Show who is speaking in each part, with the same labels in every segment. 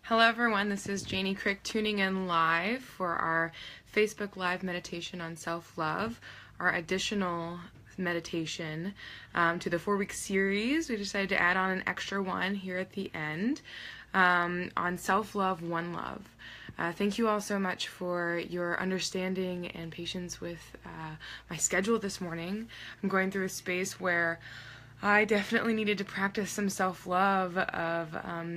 Speaker 1: Hello everyone, this is Janie Crick tuning in live for our Facebook Live meditation on self-love, our additional meditation to the 4-week series. We decided to add on an extra one here at the end on self-love, ONElove. Thank you all so much for your understanding and patience with my schedule this morning. I'm going through a space where I definitely needed to practice some self-love of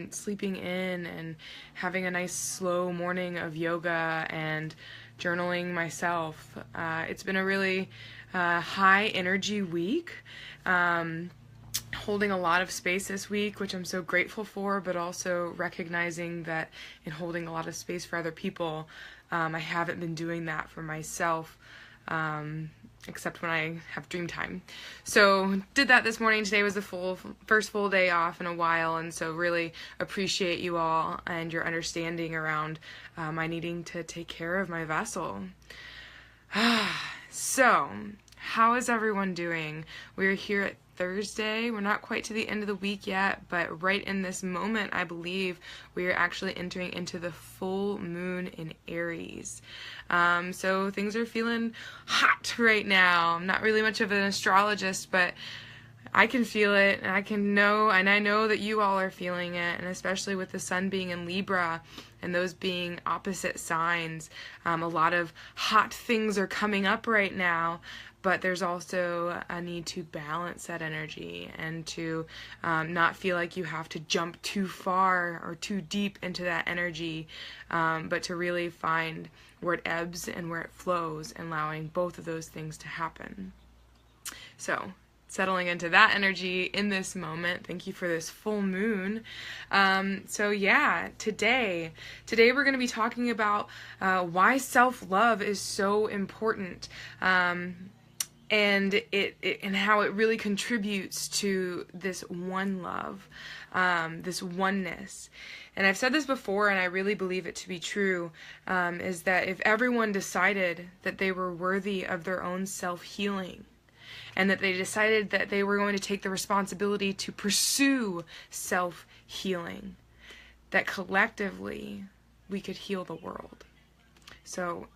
Speaker 1: sleeping in and having a nice slow morning of yoga and journaling myself. It's been a really high energy week, holding a lot of space this week, which I'm so grateful for, but also recognizing that in holding a lot of space for other people, I haven't been doing that for myself. Except when I have dream time. So did that this morning. Today was the first full day off in a while, and so really appreciate you all and your understanding around my needing to take care of my vessel. So, how is everyone doing? We're here at Thursday. We're not quite to the end of the week yet, but right in this moment, I believe we are actually entering into the full moon in Aries. So things are feeling hot right now. I'm not really much of an astrologist, but I can feel it, and I know that you all are feeling it, and especially with the sun being in Libra and those being opposite signs, a lot of hot things are coming up right now. But there's also a need to balance that energy and to not feel like you have to jump too far or too deep into that energy, but to really find where it ebbs and where it flows, and allowing both of those things to happen. So, settling into that energy in this moment. Thank you for this full moon. Today we're going to be talking about why self-love is so important. And and how it really contributes to this ONElove, this oneness. And I've said this before, and I really believe it to be true, is that if everyone decided that they were worthy of their own self-healing, and that they decided that they were going to take the responsibility to pursue self-healing, that collectively we could heal the world. So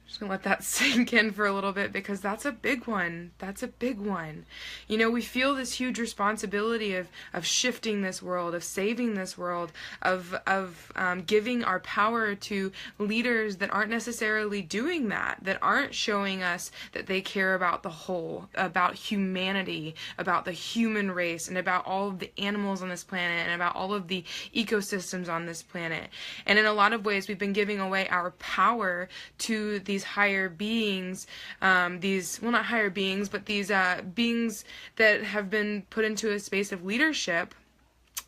Speaker 1: just gonna let that sink in for a little bit, because that's a big one. That's a big one. You know, we feel this huge responsibility of shifting this world, of saving this world, of giving our power to leaders that aren't necessarily doing that aren't showing us that they care about the whole, about humanity, about the human race, and about all of the animals on this planet, and about all of the ecosystems on this planet. And in a lot of ways, we've been giving away our power to these higher beings, not higher beings, but these beings that have been put into a space of leadership.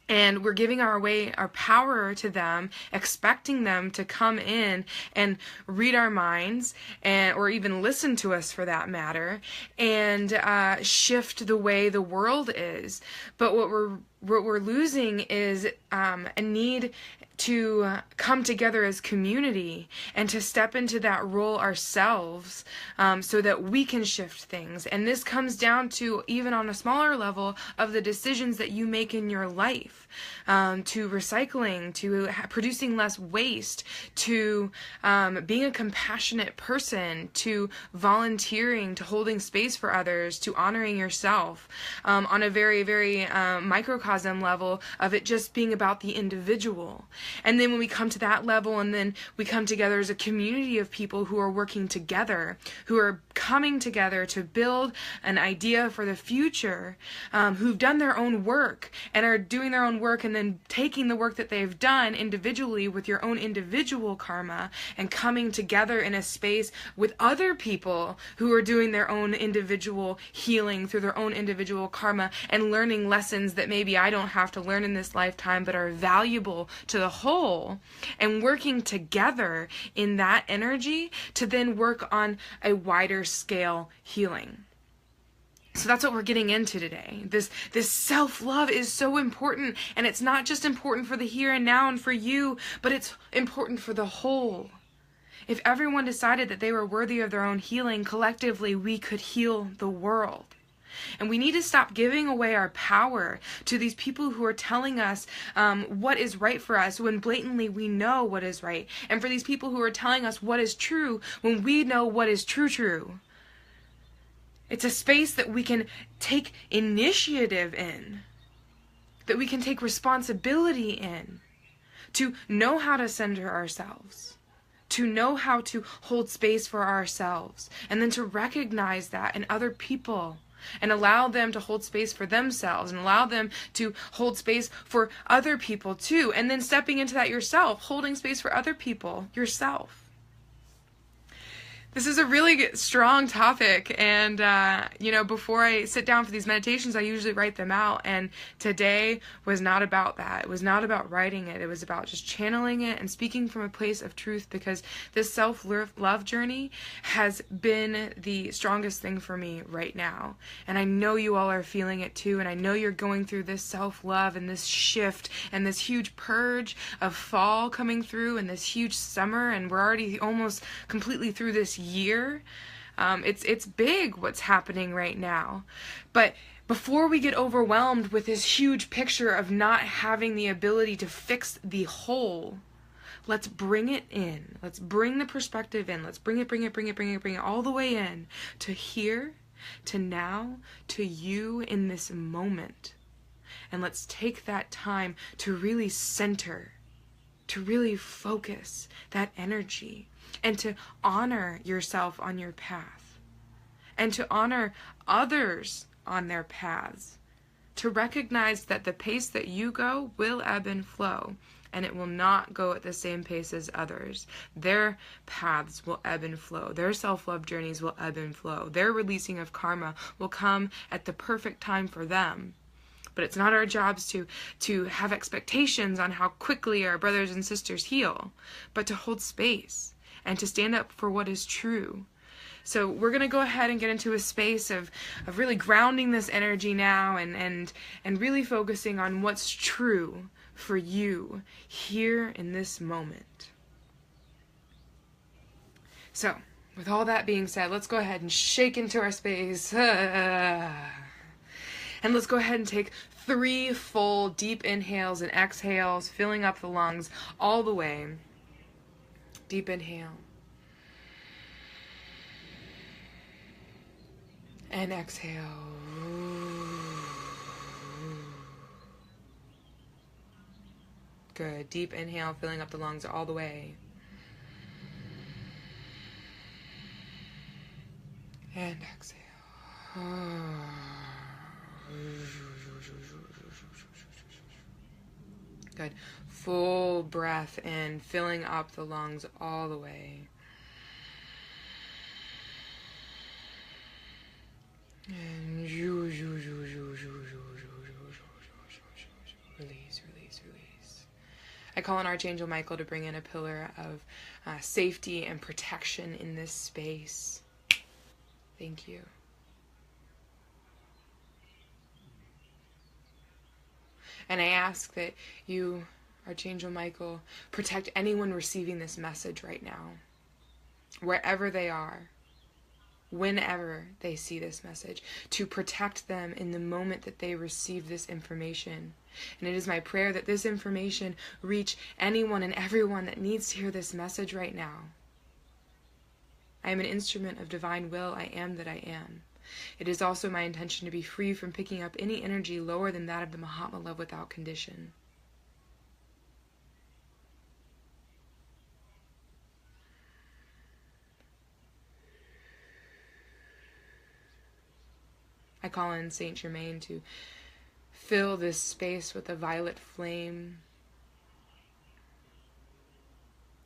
Speaker 1: And we're giving our power to them, expecting them to come in and read our minds, or even listen to us for that matter, and shift the way the world is. But what we're losing is a need to come together as community and to step into that role ourselves, so that we can shift things. And this comes down to, even on a smaller level, of the decisions that you make in your life, to recycling, to producing less waste, to being a compassionate person, to volunteering, to holding space for others, to honoring yourself, on a very, very microcosm level of it just being about the individual. And then when we come to that level, and then we come together as a community of people who are working together, who are coming together to build an idea for the future, who've done their own work and are doing their own work, and then taking the work that they've done individually with your own individual karma, and coming together in a space with other people who are doing their own individual healing through their own individual karma, and learning lessons that maybe I don't have to learn in this lifetime, but are valuable to the whole, and working together in that energy to then work on a wider scale healing. So that's what we're getting into today. This self-love is so important, and it's not just important for the here and now and for you, but it's important for the whole. If everyone decided that they were worthy of their own healing, collectively we could heal the world. And we need to stop giving away our power to these people who are telling us what is right for us when blatantly we know what is right. And for these people who are telling us what is true when we know what is true. It's a space that we can take initiative in, that we can take responsibility in, to know how to center ourselves, to know how to hold space for ourselves, and then to recognize that in other people and allow them to hold space for themselves and allow them to hold space for other people too. And then stepping into that yourself, holding space for other people yourself. This is a really strong topic, and before I sit down for these meditations, I usually write them out, and today was not about that. It was not about writing it. It was about just channeling it and speaking from a place of truth, because this self-love journey has been the strongest thing for me right now, and I know you all are feeling it too, and I know you're going through this self-love and this shift and this huge purge of fall coming through and this huge summer, and we're already almost completely through this year. It's big what's happening right now. But before we get overwhelmed with this huge picture of not having the ability to fix the whole, let's bring it in. Let's bring the perspective in. Let's bring it all the way in to here, to now, to you in this moment. And let's take that time to really center, to really focus that energy, and to honor yourself on your path, and to honor others on their paths, to recognize that the pace that you go will ebb and flow, and it will not go at the same pace as others. Their paths will ebb and flow. Their self-love journeys will ebb and flow. Their releasing of karma will come at the perfect time for them. But it's not our jobs to have expectations on how quickly our brothers and sisters heal, but to hold space and to stand up for what is true. So we're going to go ahead and get into a space of really grounding this energy now and really focusing on what's true for you here in this moment. So, with all that being said, let's go ahead and shake into our space. And let's go ahead and take 3 full deep inhales and exhales, filling up the lungs all the way. Deep inhale. And exhale. Good. Deep inhale, filling up the lungs all the way. And exhale. Good. Full breath in, filling up the lungs all the way. And release. I call on Archangel Michael to bring in a pillar of safety and protection in this space. Thank you. And I ask that you, Archangel Michael, protect anyone receiving this message right now, wherever they are, whenever they see this message, to protect them in the moment that they receive this information. And it is my prayer that this information reach anyone and everyone that needs to hear this message right now. I am an instrument of divine will. I am that I am. It is also my intention to be free from picking up any energy lower than that of the Mahatma love without condition. I call in Saint Germain to fill this space with a violet flame,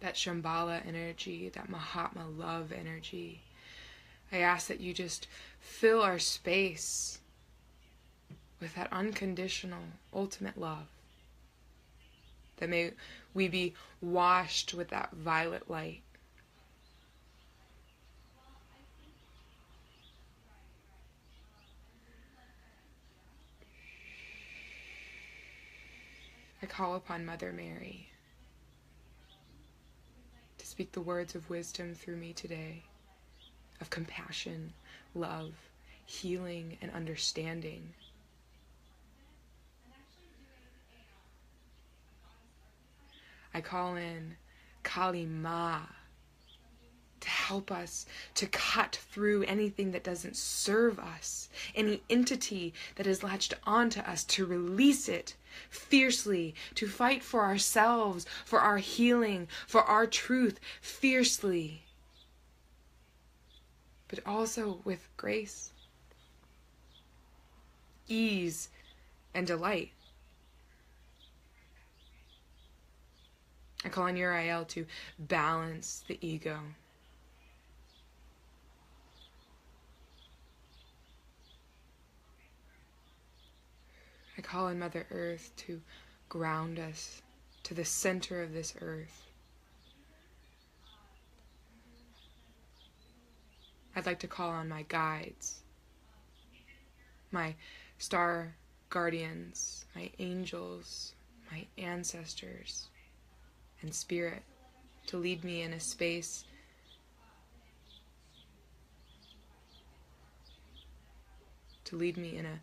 Speaker 1: that Shambhala energy, that Mahatma love energy. I ask that you just fill our space with that unconditional, ultimate love. That may we be washed with that violet light. I call upon Mother Mary to speak the words of wisdom through me today, of compassion, love, healing, and understanding. I call in Kali Ma to help us to cut through anything that doesn't serve us, any entity that is latched onto us, to release it fiercely, to fight for ourselves, for our healing, for our truth fiercely, but also with grace, ease, and delight. I call on Uriel to balance the ego. I call on Mother Earth to ground us to the center of this earth. I'd like to call on my guides, my star guardians, my angels, my ancestors, and spirit to lead me in a space to lead me in a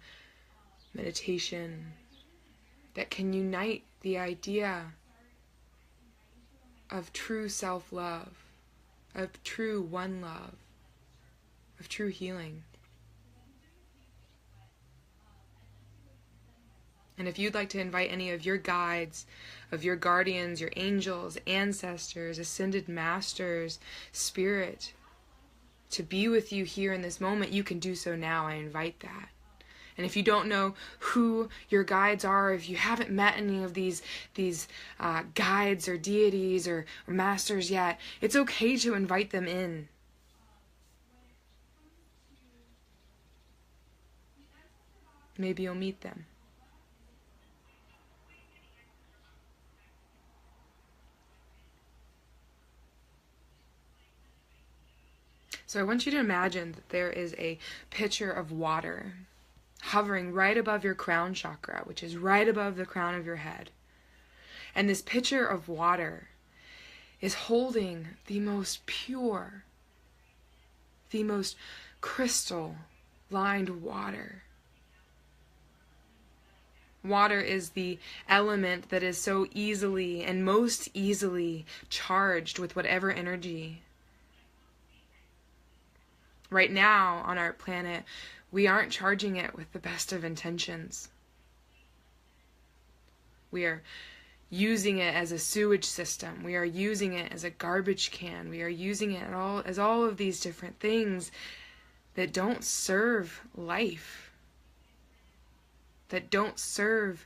Speaker 1: meditation that can unite the idea of true self-love, of true one love, of true healing. And if you'd like to invite any of your guides, of your guardians, your angels, ancestors, ascended masters, spirit, to be with you here in this moment, you can do so now. I invite that. And if you don't know who your guides are, if you haven't met any of these guides or deities or masters yet, it's okay to invite them in. Maybe you'll meet them. So I want you to imagine that there is a pitcher of water hovering right above your crown chakra, which is right above the crown of your head. And this pitcher of water is holding the most pure, the most crystal-lined water. Water is the element that is so easily and most easily charged with whatever energy. Right now on our planet, we aren't charging it with the best of intentions. We are using it as a sewage system. We are using it as a garbage can. We are using it as all of these different things that don't serve life, that don't serve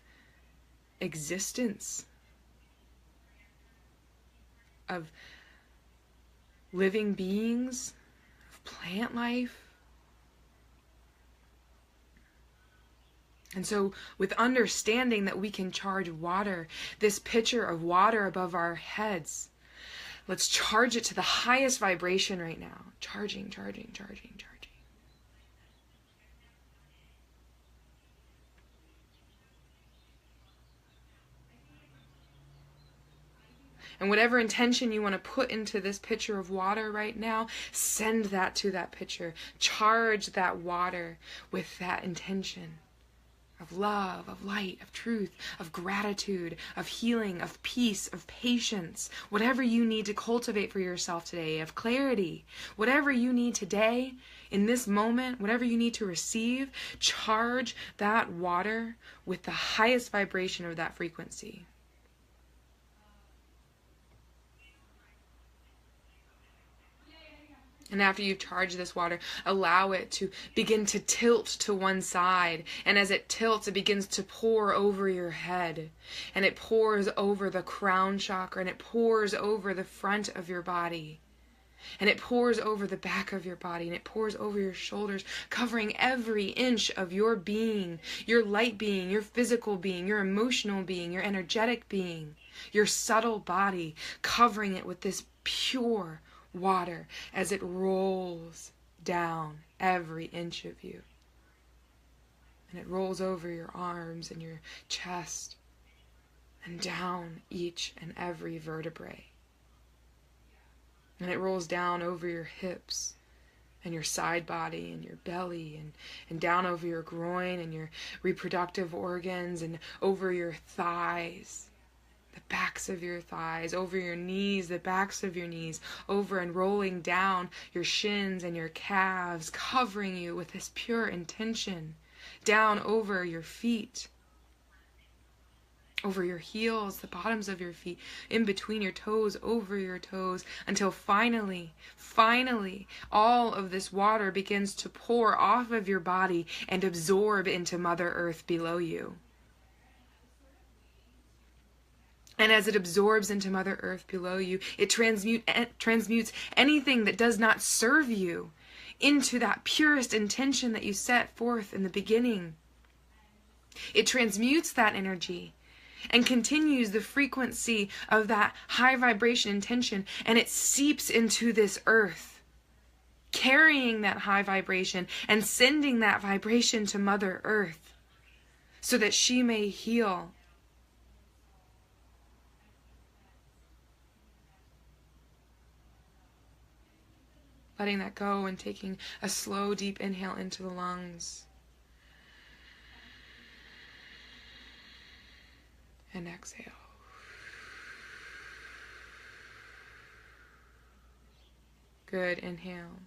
Speaker 1: existence of living beings, of plant life. And so with understanding that we can charge water, this pitcher of water above our heads, let's charge it to the highest vibration right now. Charging, charging, charging, charging. And whatever intention you want to put into this pitcher of water right now, send that to that pitcher. Charge that water with that intention of love, of light, of truth, of gratitude, of healing, of peace, of patience. Whatever you need to cultivate for yourself today, of clarity. Whatever you need today, in this moment, whatever you need to receive, charge that water with the highest vibration of that frequency. And after you've charged this water, allow it to begin to tilt to one side. And as it tilts, it begins to pour over your head. And it pours over the crown chakra. And it pours over the front of your body. And it pours over the back of your body. And it pours over your shoulders, covering every inch of your being. Your light being, your physical being, your emotional being, your energetic being. Your subtle body, covering it with this pure water as it rolls down every inch of you. And it rolls over your arms and your chest and down each and every vertebrae. And it rolls down over your hips and your side body and your belly and down over your groin and your reproductive organs and over your thighs, the backs of your thighs, over your knees, the backs of your knees, over and rolling down your shins and your calves, covering you with this pure intention, down over your feet, over your heels, the bottoms of your feet, in between your toes, over your toes, until finally, all of this water begins to pour off of your body and absorb into Mother Earth below you. And as it absorbs into Mother Earth below you, it transmutes anything that does not serve you into that purest intention that you set forth in the beginning. It transmutes that energy and continues the frequency of that high vibration intention, and it seeps into this earth, carrying that high vibration and sending that vibration to Mother Earth so that she may heal. Letting that go and taking a slow, deep inhale into the lungs. And exhale. Good. Inhale.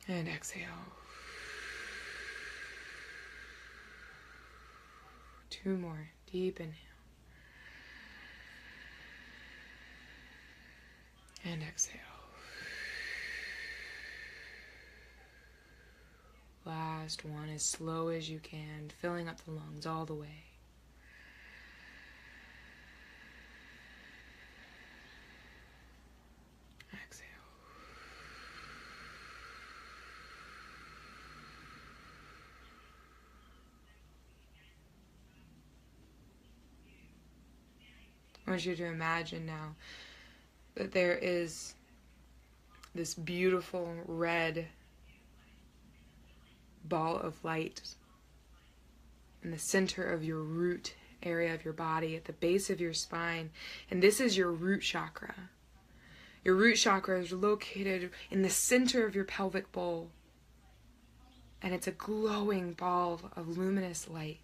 Speaker 1: And exhale. 2 more. Deep inhale. And exhale. Last one, as slow as you can, filling up the lungs all the way. Exhale. I want you to imagine now that there is this beautiful red ball of light in the center of your root area of your body, at the base of your spine, and this is your root chakra. Your root chakra is located in the center of your pelvic bowl, and it's a glowing ball of luminous light.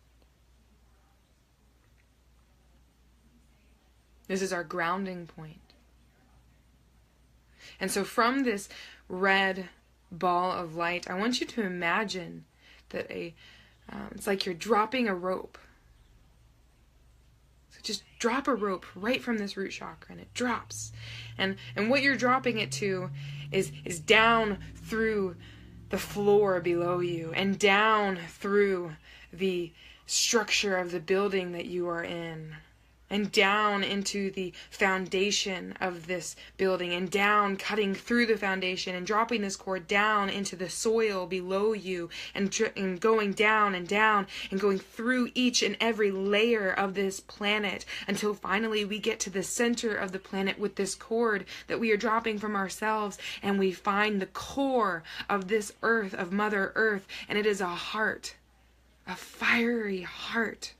Speaker 1: This is our grounding point. And so from this red ball of light, I want you to imagine that it's like you're dropping a rope. So just drop a rope right from this root chakra, and it drops. And what you're dropping it to is down through the floor below you and down through the structure of the building that you are in, and down into the foundation of this building, and down, cutting through the foundation and dropping this cord down into the soil below you, and going down and down and going through each and every layer of this planet until finally we get to the center of the planet with this cord that we are dropping from ourselves, and we find the core of this earth, of Mother Earth, and it is a heart, a fiery heart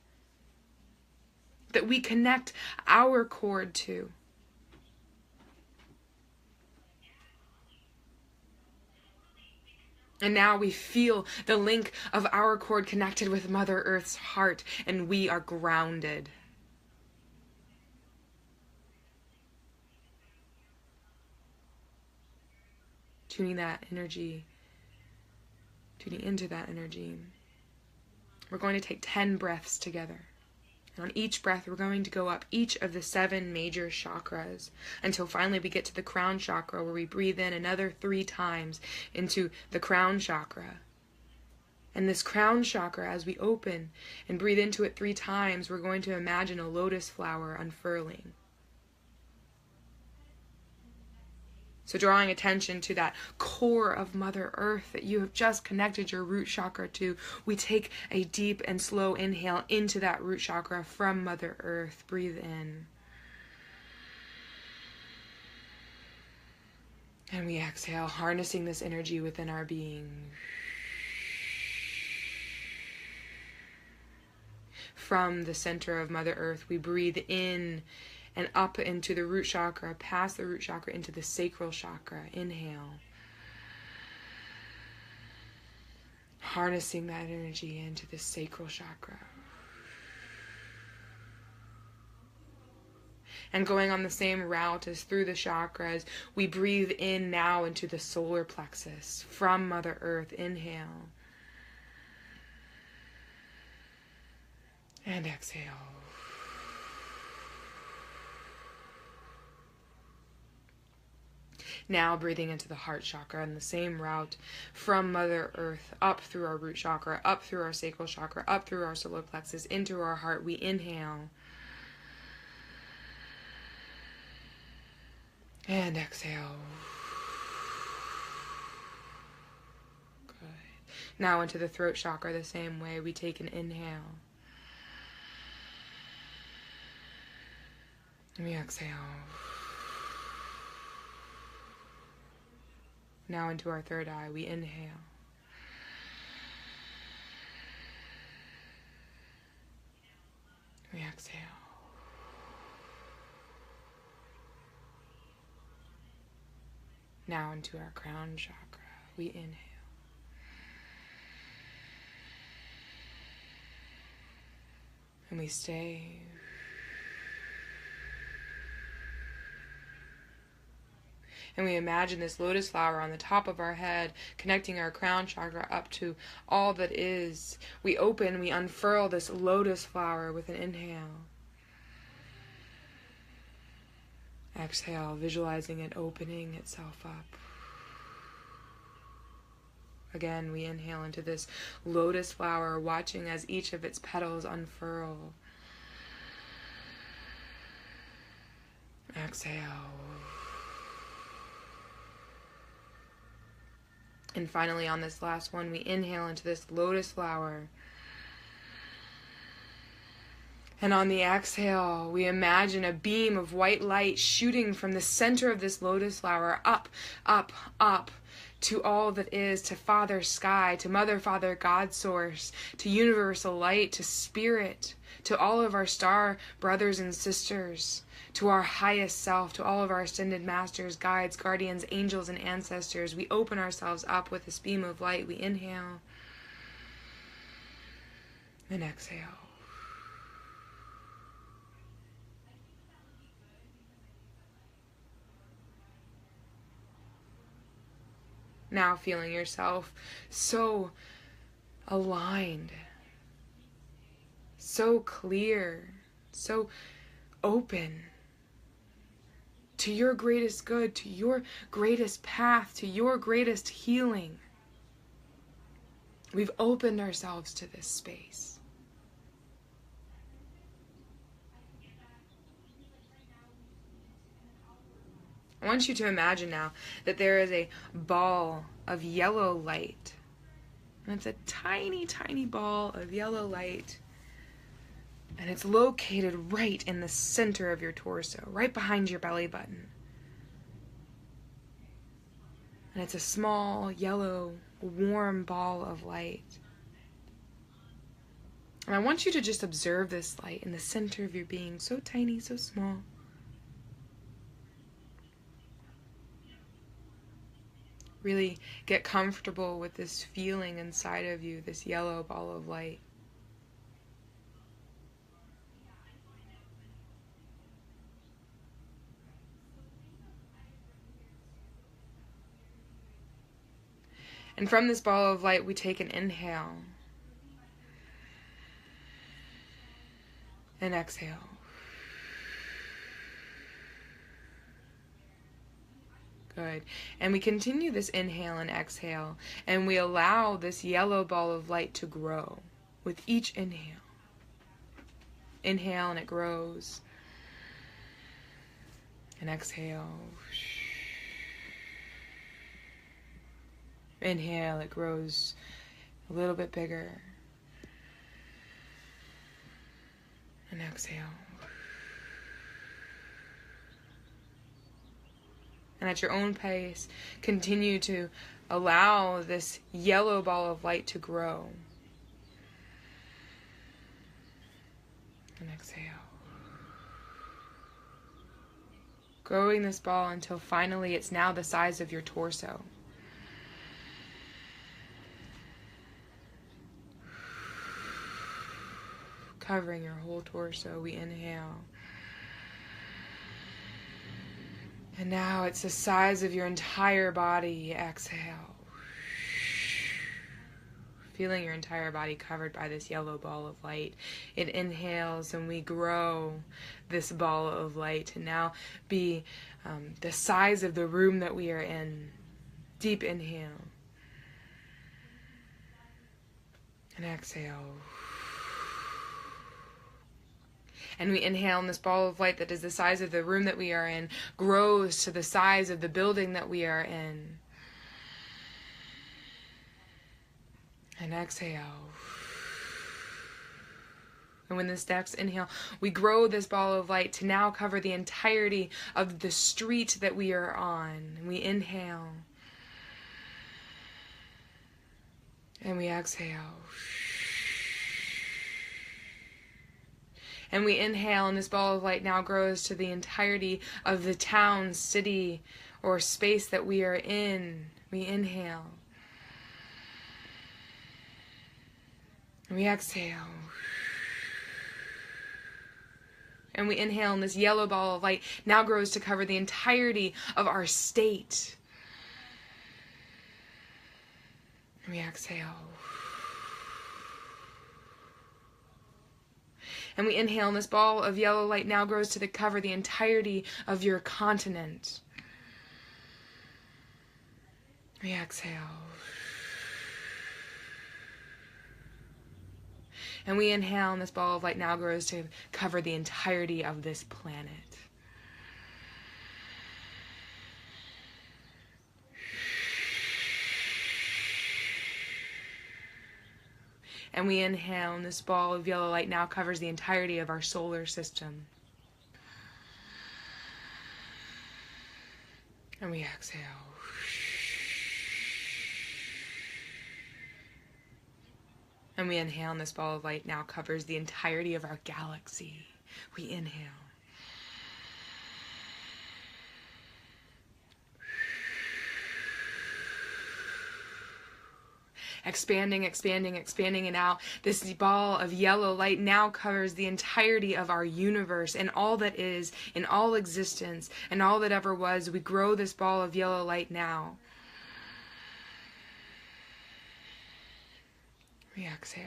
Speaker 1: that we connect our cord to. And now we feel the link of our cord connected with Mother Earth's heart, and we are grounded. Tuning that energy, tuning into that energy. We're going to take 10 breaths together. And on each breath, we're going to go up each of the 7 major chakras until finally we get to the crown chakra, where we breathe in another 3 times into the crown chakra. And this crown chakra, as we open and breathe into it 3 times, we're going to imagine a lotus flower unfurling. So drawing attention to that core of Mother Earth that you have just connected your root chakra to, we take a deep and slow inhale into that root chakra from Mother Earth. Breathe in. And we exhale, harnessing this energy within our being. From the center of Mother Earth, we breathe in and up into the root chakra, past the root chakra into the sacral chakra. Inhale. Harnessing that energy into the sacral chakra. And going on the same route as through the chakras, we breathe in now into the solar plexus from Mother Earth. Inhale. And exhale. Now breathing into the heart chakra in the same route from Mother Earth up through our root chakra, up through our sacral chakra, up through our solar plexus, into our heart. We inhale. And exhale. Good. Now into the throat chakra the same way. We take an inhale. And we exhale. Now into our third eye. We inhale. We exhale. Now into our crown chakra. We inhale. And we stay. And we imagine this lotus flower on the top of our head, connecting our crown chakra up to all that is. We open, we unfurl this lotus flower with an inhale. Exhale, visualizing it opening itself up. Again, we inhale into this lotus flower, watching as each of its petals unfurl. Exhale. And finally, on this last one, we inhale into this lotus flower. And on the exhale, we imagine a beam of white light shooting from the center of this lotus flower up, up, up, to all that is, to Father Sky, to Mother, Father, God Source, to universal light, to Spirit, to all of our star brothers and sisters, to our highest self, to all of our ascended masters, guides, guardians, angels, and ancestors. We open ourselves up with this beam of light. We inhale and exhale. Now feeling yourself so aligned, so clear, so open to your greatest good, to your greatest path, to your greatest healing. We've opened ourselves to this space. I want you to imagine now that there is a ball of yellow light. And it's a tiny, tiny ball of yellow light. And it's located right in the center of your torso, right behind your belly button. And it's a small, yellow, warm ball of light. And I want you to just observe this light in the center of your being, so tiny, so small. Really get comfortable with this feeling inside of you, this yellow ball of light. And from this ball of light, we take an inhale and exhale. Good. And we continue this inhale and exhale, and we allow this yellow ball of light to grow with each inhale. Inhale and it grows. And exhale. Inhale, it grows a little bit bigger. And exhale. And at your own pace, continue to allow this yellow ball of light to grow. And exhale. Growing this ball until finally it's now the size of your torso. Covering your whole torso, we inhale. And now it's the size of your entire body. Exhale. Feeling your entire body covered by this yellow ball of light. It inhales and we grow this ball of light to now be the size of the room that we are in. Deep inhale. And exhale. And we inhale, and this ball of light that is the size of the room that we are in grows to the size of the building that we are in. And exhale. And when this next inhale, we grow this ball of light to now cover the entirety of the street that we are on. And we inhale. And we exhale. And we inhale, and this ball of light now grows to the entirety of the town, city, or space that we are in. We inhale. And we exhale. And we inhale, and this yellow ball of light now grows to cover the entirety of our state. And we exhale. And we inhale, and this ball of yellow light now grows to cover the entirety of your continent. We exhale. And we inhale, and this ball of light now grows to cover the entirety of this planet. And we inhale, and this ball of yellow light now covers the entirety of our solar system. And we exhale. And we inhale, and this ball of light now covers the entirety of our galaxy. We inhale. Expanding, expanding, expanding it out. This ball of yellow light now covers the entirety of our universe and all that is, in all existence, and all that ever was. We grow this ball of yellow light now. We exhale.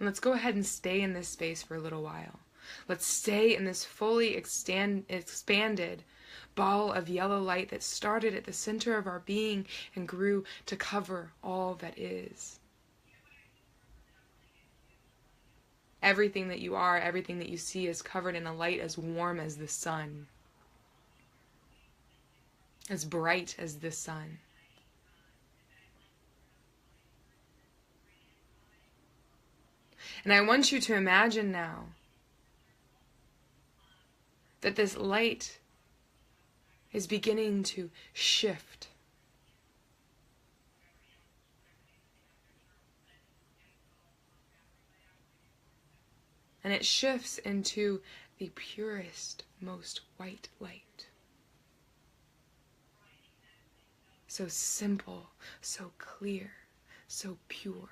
Speaker 1: And let's go ahead and stay in this space for a little while. Let's stay in this fully expanded ball of yellow light that started at the center of our being and grew to cover all that is. Everything that you are, everything that you see is covered in a light as warm as the sun, as bright as the sun. And I want you to imagine now that this light is beginning to shift. And it shifts into the purest, most white light. So simple, so clear, so pure.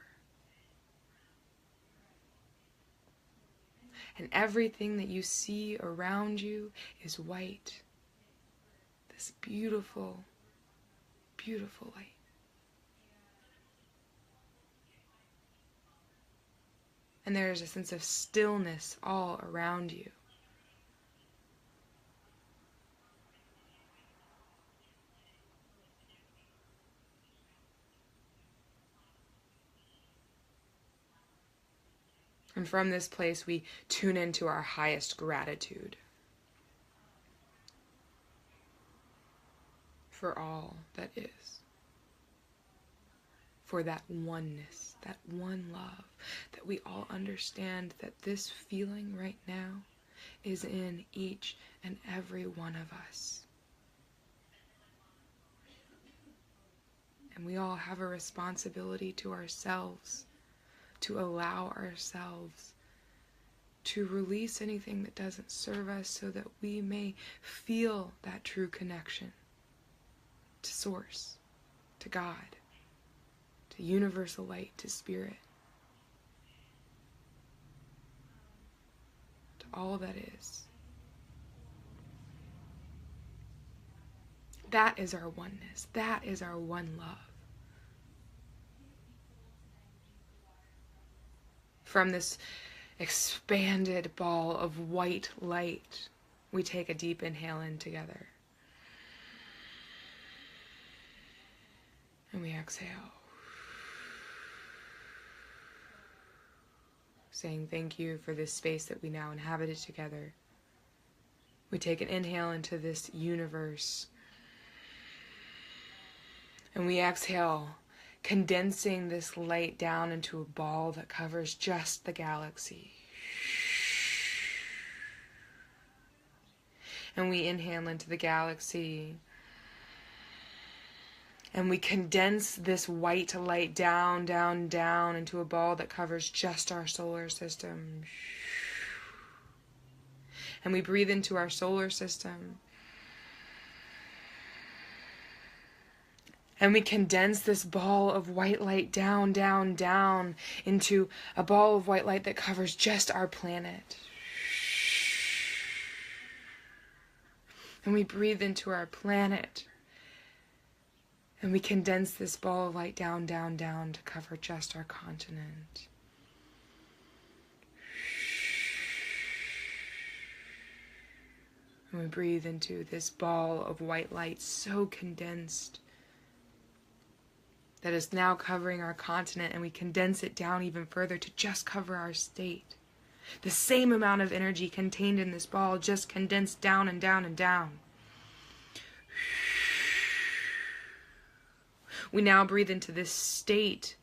Speaker 1: And everything that you see around you is white. This beautiful, beautiful light. And there is a sense of stillness all around you. And from this place, we tune into our highest gratitude for all that is, for that oneness, that one love, that we all understand that this feeling right now is in each and every one of us. And we all have a responsibility to ourselves to allow ourselves to release anything that doesn't serve us so that we may feel that true connection to Source, to God, to universal light, to Spirit, to all that is. That is our oneness. That is our one love. From this expanded ball of white light, we take a deep inhale in together. And we exhale. Saying thank you for this space that we now inhabited together. We take an inhale into this universe. And we exhale, condensing this light down into a ball that covers just the galaxy. And we inhale into the galaxy. And we condense this white light down, down, down into a ball that covers just our solar system. And we breathe into our solar system. And we condense this ball of white light down, down, down into a ball of white light that covers just our planet. And we breathe into our planet. And we condense this ball of light down, down, down to cover just our continent. And we breathe into this ball of white light so condensed that is now covering our continent, and we condense it down even further to just cover our state. The same amount of energy contained in this ball, just condensed down and down and down. We now breathe into this state,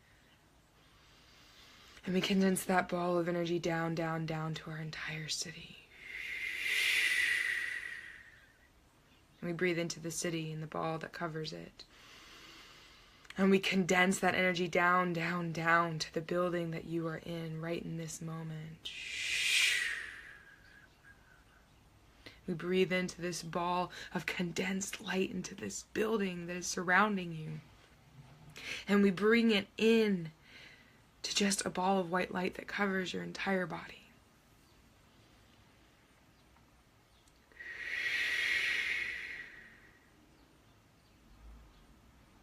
Speaker 1: and we condense that ball of energy down, down, down to our entire city. And we breathe into the city and the ball that covers it. And we condense that energy down, down, down to the building that you are in right in this moment. We breathe into this ball of condensed light into this building that is surrounding you. And we bring it in to just a ball of white light that covers your entire body.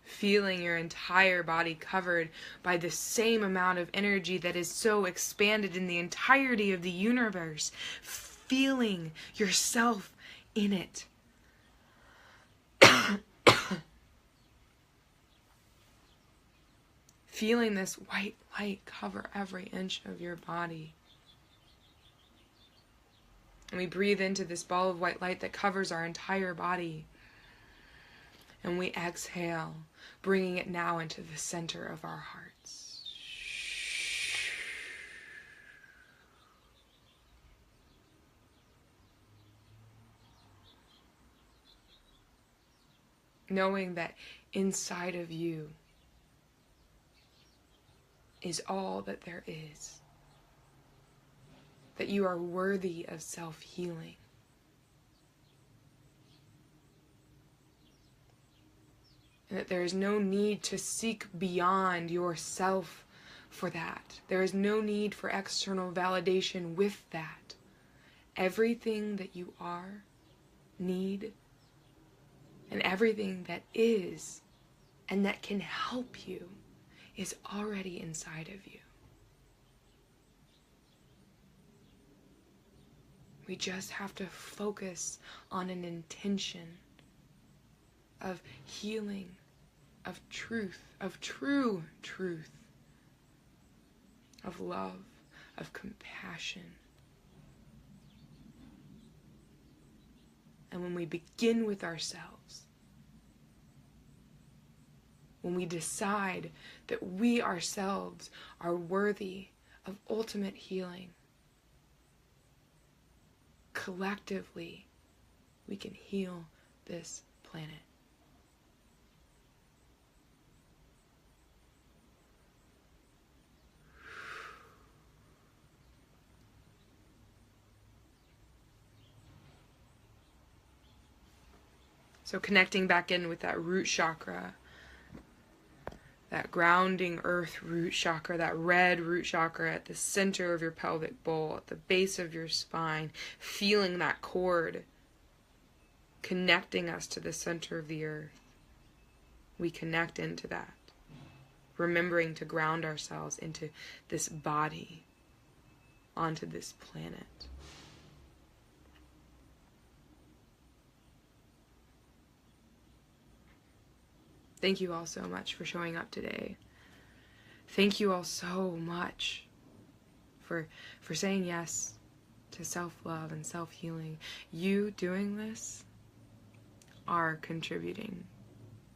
Speaker 1: Feeling your entire body covered by the same amount of energy that is so expanded in the entirety of the universe. Feeling yourself in it. Feeling this white light cover every inch of your body. And we breathe into this ball of white light that covers our entire body. And we exhale, bringing it now into the center of our hearts. Knowing that inside of you is all that there is. That you are worthy of self-healing. And that there is no need to seek beyond yourself for that. There is no need for external validation with that. Everything that you are, need, and everything that is and that can help you is already inside of you. We just have to focus on an intention of healing, of truth, of true truth, of love, of compassion. And when we begin with ourselves, when we decide that we ourselves are worthy of ultimate healing, collectively, we can heal this planet. So connecting back in with that root chakra, that grounding earth root chakra, that red root chakra at the center of your pelvic bowl, at the base of your spine, feeling that cord connecting us to the center of the earth. We connect into that, remembering to ground ourselves into this body, onto this planet. Thank you all so much for showing up today. Thank you all so much for saying yes to self-love and self-healing. You doing this are contributing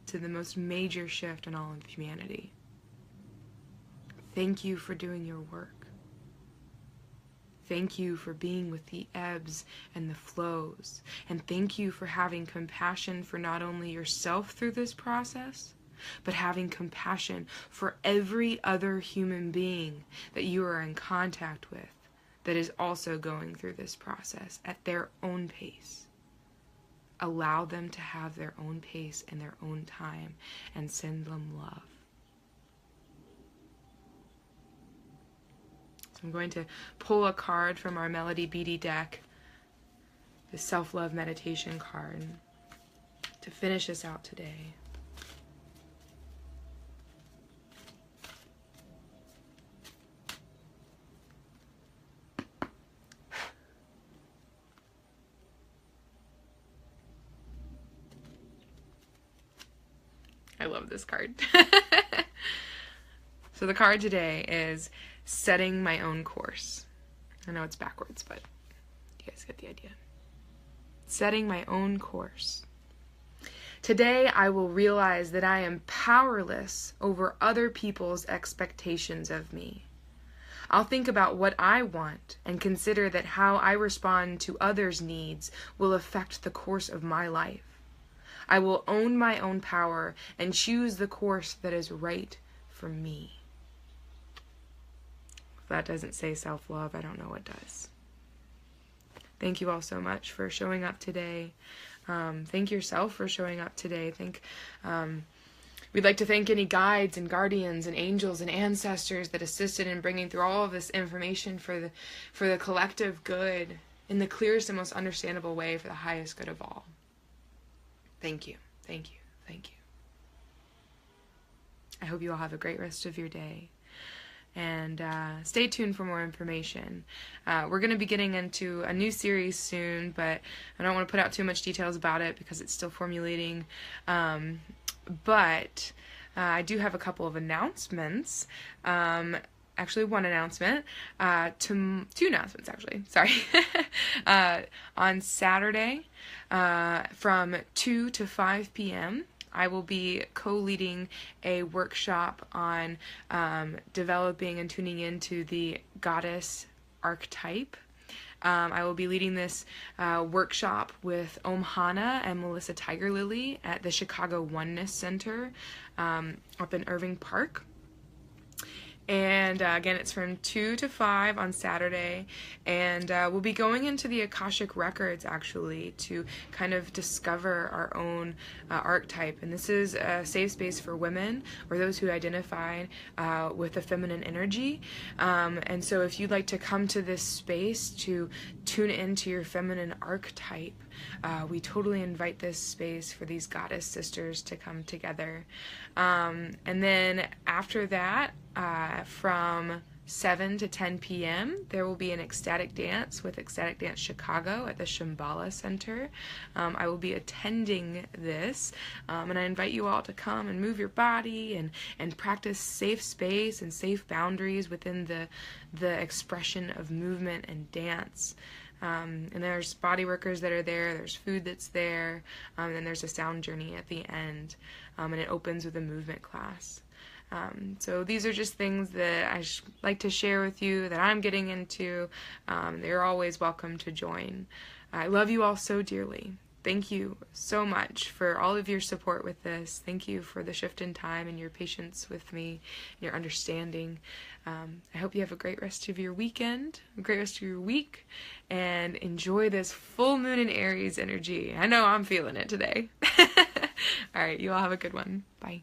Speaker 1: to the most major shift in all of humanity. Thank you for doing your work. Thank you for being with the ebbs and the flows. And thank you for having compassion for not only yourself through this process, but having compassion for every other human being that you are in contact with that is also going through this process at their own pace. Allow them to have their own pace and their own time, and send them love. So I'm going to pull a card from our Melody Beatty deck, the self-love meditation card, to finish us out today. I love this card. So the card today is setting my own course. I know it's backwards, but you guys get the idea. Setting my own course. Today I will realize that I am powerless over other people's expectations of me. I'll think about what I want and consider that how I respond to others' needs will affect the course of my life. I will own my own power and choose the course that is right for me. If that doesn't say self-love, I don't know what does. Thank you all so much for showing up today. Thank yourself for showing up today. We'd like to thank any guides and guardians and angels and ancestors that assisted in bringing through all of this information for the collective good in the clearest and most understandable way for the highest good of all. Thank you, thank you, thank you. I hope you all have a great rest of your day. And stay tuned for more information. We're going to be getting into a new series soon, but I don't want to put out too much details about it because it's still formulating. But I do have a couple of announcements. Actually, one announcement. Two announcements, actually. Sorry. On Saturday, from 2 to 5 p.m., I will be co-leading a workshop on developing and tuning into the goddess archetype. I will be leading this workshop with Hana and Melissa Tiger Lily at the Chicago Oneness Center up in Irving Park. And again, it's from 2 to 5 on Saturday, and we'll be going into the Akashic Records, actually, to kind of discover our own archetype. And this is a safe space for women, or those who identify with the feminine energy. And so if you'd like to come to this space to tune into your feminine archetype, we totally invite this space for these goddess sisters to come together. And then after that, from 7 to 10 p.m., there will be an ecstatic dance with Ecstatic Dance Chicago at the Shambhala Center. I will be attending this, and I invite you all to come and move your body and practice safe space and safe boundaries within the expression of movement and dance. And there's body workers that are there, there's food that's there, and then there's a sound journey at the end, and it opens with a movement class. So these are just things that I like to share with you that I'm getting into. You're always welcome to join. I love you all so dearly. thank you so much for all of your support with this. Thank you for the shift in time and your patience with me, and your understanding. I hope you have a great rest of your weekend, a great rest of your week, and enjoy this full moon in Aries energy. I know I'm feeling it today. All right, you all have a good one. Bye.